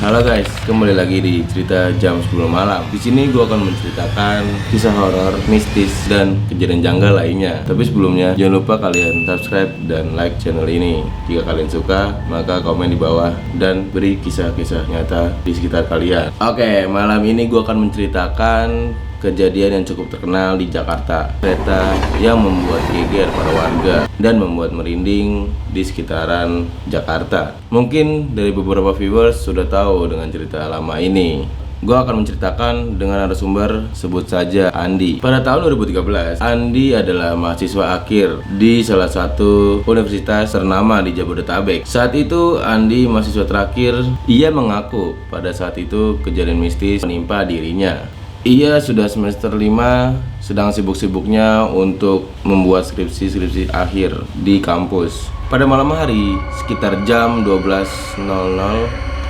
Halo guys, kembali lagi di cerita jam 10 malam. Di sini gue akan menceritakan kisah horor, mistis, dan kejadian janggal lainnya. Tapi sebelumnya, jangan lupa kalian subscribe dan like channel ini. Jika kalian suka, maka komen di bawah dan beri kisah-kisah nyata di sekitar kalian. Oke, malam ini gue akan menceritakan kejadian yang cukup terkenal di Jakarta. Kereta yang membuat geger para warga dan membuat merinding di sekitaran Jakarta. Mungkin dari beberapa viewers sudah tahu dengan cerita lama ini. Gue akan menceritakan dengan narasumber, sebut saja Andi. Pada tahun 2013, Andi adalah mahasiswa akhir di salah satu universitas ternama di Jabodetabek. Saat itu Andi mahasiswa terakhir. Ia mengaku pada saat itu kejadian mistis menimpa dirinya. Ia sudah semester 5, sedang sibuk-sibuknya untuk membuat skripsi akhir di kampus. Pada malam hari, sekitar jam 12.00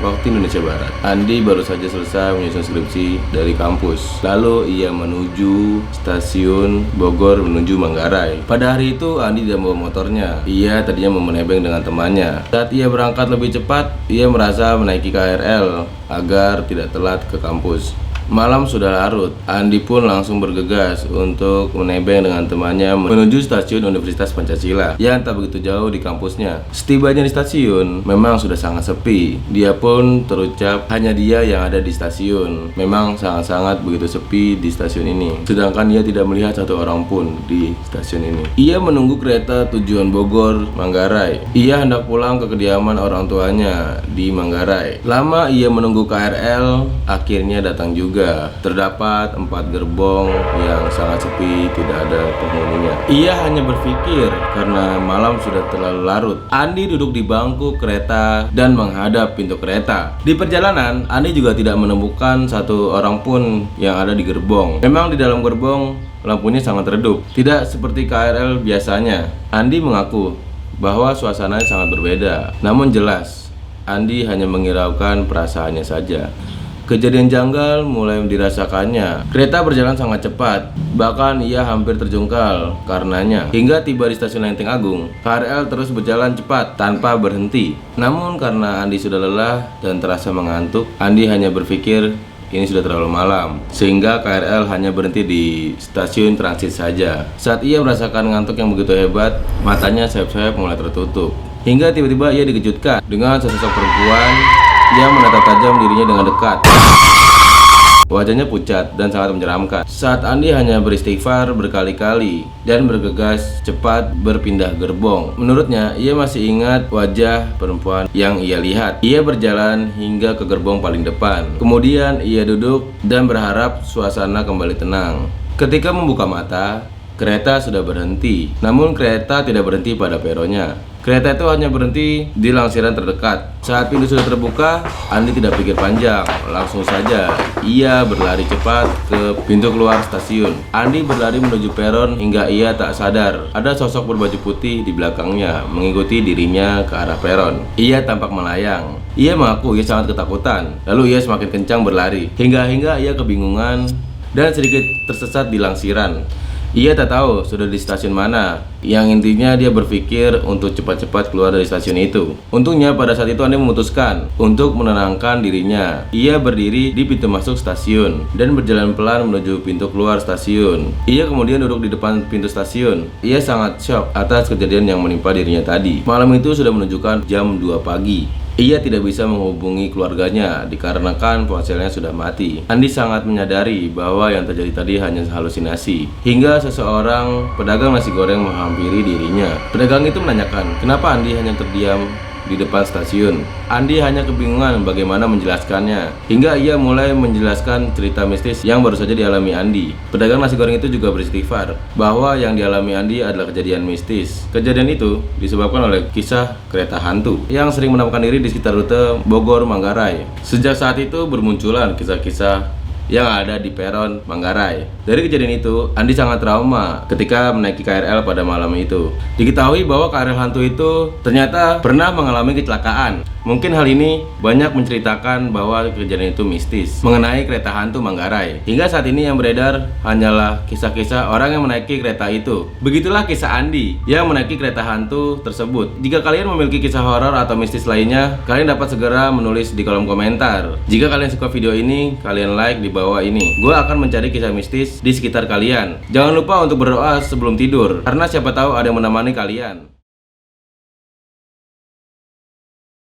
waktu Indonesia Barat, Andi baru saja selesai menyusun skripsi dari kampus. Lalu ia menuju stasiun Bogor menuju Manggarai. Pada hari itu Andi tidak membawa motornya. Ia tadinya mau menebeng dengan temannya. Saat ia berangkat lebih cepat, ia merasa menaiki KRL agar tidak telat ke kampus. Malam sudah larut, Andi pun langsung bergegas untuk menebeng dengan temannya menuju stasiun Universitas Pancasila yang tak begitu jauh di kampusnya. Setibanya di stasiun, memang sudah sangat sepi. Dia pun terucap hanya dia yang ada di stasiun. Memang sangat-sangat begitu sepi di stasiun ini. Sedangkan ia tidak melihat satu orang pun di stasiun ini. Ia menunggu kereta tujuan Bogor, Manggarai. Ia hendak pulang ke kediaman orang tuanya di Manggarai. Lama ia menunggu KRL, akhirnya datang juga. Terdapat 4 gerbong yang sangat sepi, tidak ada penghuninya. Ia hanya berpikir karena malam sudah terlalu larut. Andi duduk di bangku kereta dan menghadap pintu kereta. Di perjalanan, Andi juga tidak menemukan satu orang pun yang ada di gerbong. Memang di dalam gerbong lampunya sangat redup, tidak seperti KRL biasanya. Andi mengaku bahwa suasananya sangat berbeda. Namun jelas, Andi hanya menghiraukan perasaannya saja. Kejadian janggal mulai dirasakannya. Kereta berjalan sangat cepat, bahkan ia hampir terjungkal karenanya. Hingga tiba di stasiun Lenteng Agung, KRL terus berjalan cepat tanpa berhenti. Namun karena Andi sudah lelah dan terasa mengantuk, Andi hanya berpikir ini sudah terlalu malam, sehingga KRL hanya berhenti di stasiun transit saja. Saat ia merasakan ngantuk yang begitu hebat, matanya sayap-sayap mulai tertutup. Hingga tiba-tiba ia dikejutkan dengan sesosok perempuan yang menatap tajam dirinya dengan dekat. Wajahnya pucat dan sangat menyeramkan. Saat Andi hanya beristighfar berkali-kali dan bergegas cepat berpindah gerbong. Menurutnya, ia masih ingat wajah perempuan yang ia lihat. Ia berjalan hingga ke gerbong paling depan. Kemudian ia duduk dan berharap suasana kembali tenang. Ketika membuka mata, kereta sudah berhenti. Namun kereta tidak berhenti pada peronnya. Kereta itu hanya berhenti di langsiran terdekat. Saat pintu sudah terbuka, Andi tidak pikir panjang. Langsung saja ia berlari cepat ke pintu keluar stasiun. Andi berlari menuju peron hingga ia tak sadar ada sosok berbaju putih di belakangnya mengikuti dirinya ke arah peron. Ia tampak melayang. Ia mengaku ia sangat ketakutan. Lalu ia semakin kencang berlari hingga ia kebingungan dan sedikit tersesat di langsiran. Ia tak tahu sudah di stasiun mana. Yang intinya dia berpikir untuk cepat-cepat keluar dari stasiun itu. Untungnya pada saat itu Andi memutuskan untuk menenangkan dirinya. Ia berdiri di pintu masuk stasiun dan berjalan pelan menuju pintu keluar stasiun. Ia kemudian duduk di depan pintu stasiun. Ia sangat shock atas kejadian yang menimpa dirinya tadi. Malam itu sudah menunjukkan jam 2 pagi. Ia tidak bisa menghubungi keluarganya dikarenakan ponselnya sudah mati. Andi sangat menyadari bahwa yang terjadi tadi hanya halusinasi. Hingga seseorang pedagang nasi goreng menghampiri dirinya. Pedagang itu menanyakan, kenapa Andi hanya terdiam di depan stasiun. Andi hanya kebingungan bagaimana menjelaskannya. Hingga ia mulai menjelaskan cerita mistis yang baru saja dialami Andi. Pedagang nasi goreng itu juga beristighfar bahwa yang dialami Andi adalah kejadian mistis. Kejadian itu disebabkan oleh kisah kereta hantu yang sering menemukan diri di sekitar rute Bogor Manggarai. Sejak saat itu bermunculan kisah-kisah yang ada di peron Manggarai. Dari kejadian itu, Andi sangat trauma ketika menaiki KRL pada malam itu. Diketahui bahwa KRL hantu itu ternyata pernah mengalami kecelakaan. Mungkin hal ini banyak menceritakan bahwa kejadian itu mistis mengenai kereta hantu Manggarai. Hingga saat ini yang beredar hanyalah kisah-kisah orang yang menaiki kereta itu. Begitulah kisah Andi yang menaiki kereta hantu tersebut. Jika kalian memiliki kisah horor atau mistis lainnya, kalian dapat segera menulis di kolom komentar. Jika kalian suka video ini, kalian like di bawah ini. Gue akan mencari kisah mistis di sekitar kalian. Jangan lupa untuk berdoa sebelum tidur, karena siapa tahu ada yang menemani kalian.